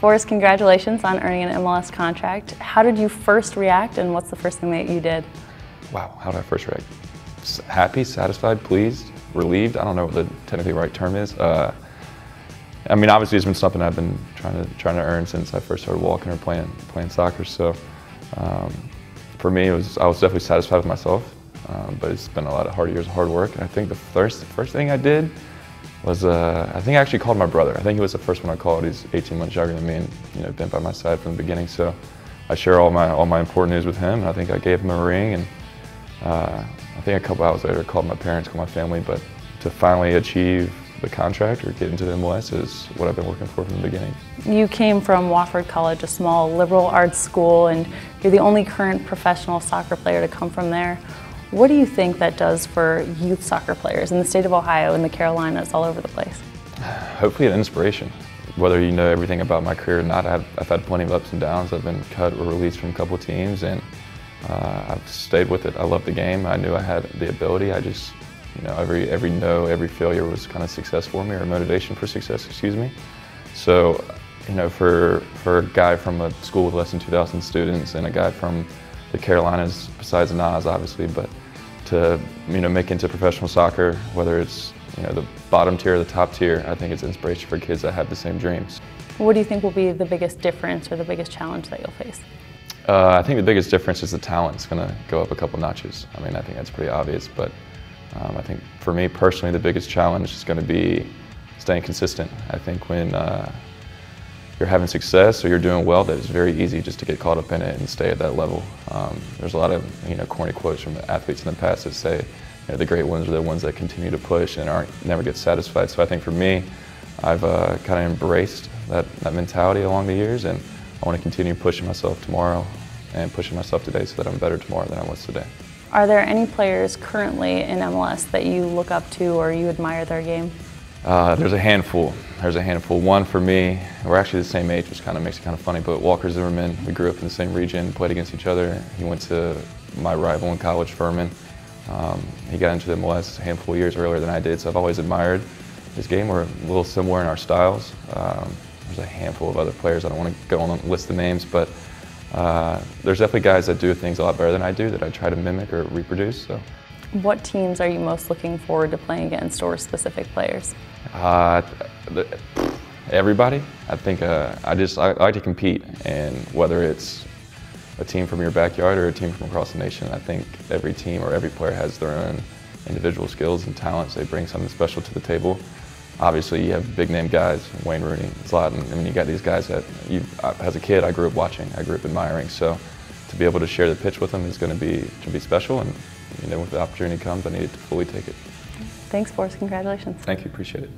Forrest, congratulations on earning an MLS contract. How did you first react, and what's the first thing that you did? Wow, how did I first react? Happy, satisfied, pleased, relieved. I don't know what the technically right term is. I mean, obviously it's been something I've been trying to earn since I first started walking or playing soccer. So for me, I was definitely satisfied with myself. But it's been a lot of hard years of hard work. And I think the first thing I did was I think I actually called my brother. I think he was the first one I called. He's 18 months younger than me, and been by my side from the beginning. So I share all my important news with him. And I think I gave him a ring, and I think a couple hours later I called my parents, called my family. But to finally achieve the contract or get into the MLS is what I've been working for from the beginning. You came from Wofford College, a small liberal arts school, and you're the only current professional soccer player to come from there. What do you think that does for youth soccer players in the state of Ohio and the Carolinas, all over the place? Hopefully an inspiration. Whether you know everything about my career or not, I've had plenty of ups and downs. I've been cut or released from a couple of teams, and I've stayed with it. I love the game. I knew I had the ability. I just, every no, every failure was kind of success for me, or motivation for success, excuse me. So, for a guy from a school with less than 2,000 students and a guy from the Carolinas, besides the Nas, obviously, but to make into professional soccer, whether it's the bottom tier or the top tier, I think it's inspiration for kids that have the same dreams. What do you think will be the biggest difference or the biggest challenge that you'll face? I think the biggest difference is the talent. It's going to go up a couple notches. I mean, I think that's pretty obvious, but I think for me personally, the biggest challenge is going to be staying consistent. I think when you're having success or you're doing well, that it's very easy just to get caught up in it and stay at that level. There's a lot of corny quotes from the athletes in the past that say the great ones are the ones that continue to push and never get satisfied. So I think for me, I've kind of embraced that mentality along the years, and I want to continue pushing myself tomorrow and pushing myself today so that I'm better tomorrow than I was today. Are there any players currently in MLS that you look up to or you admire their game? There's a handful. One for me, we're actually the same age, which kind of makes it kind of funny, but Walker Zimmerman, we grew up in the same region, played against each other. He went to my rival in college, Furman. He got into the MLS a handful of years earlier than I did, so I've always admired his game. We're a little similar in our styles. There's a handful of other players. I don't want to go on and list the names, but there's definitely guys that do things a lot better than I do that I try to mimic or reproduce. So. What teams are you most looking forward to playing against, or specific players? Everybody. I think I like to compete, and whether it's a team from your backyard or a team from across the nation, I think every team or every player has their own individual skills and talents. They bring something special to the table. Obviously, you have big name guys, Wayne Rooney, Zlatan. I mean, you got these guys that as a kid, I grew up watching, I grew up admiring. So to be able to share the pitch with them is going to be special, and when the opportunity comes, I need to fully take it. Thanks, Forrest. Congratulations. Thank you. Appreciate it.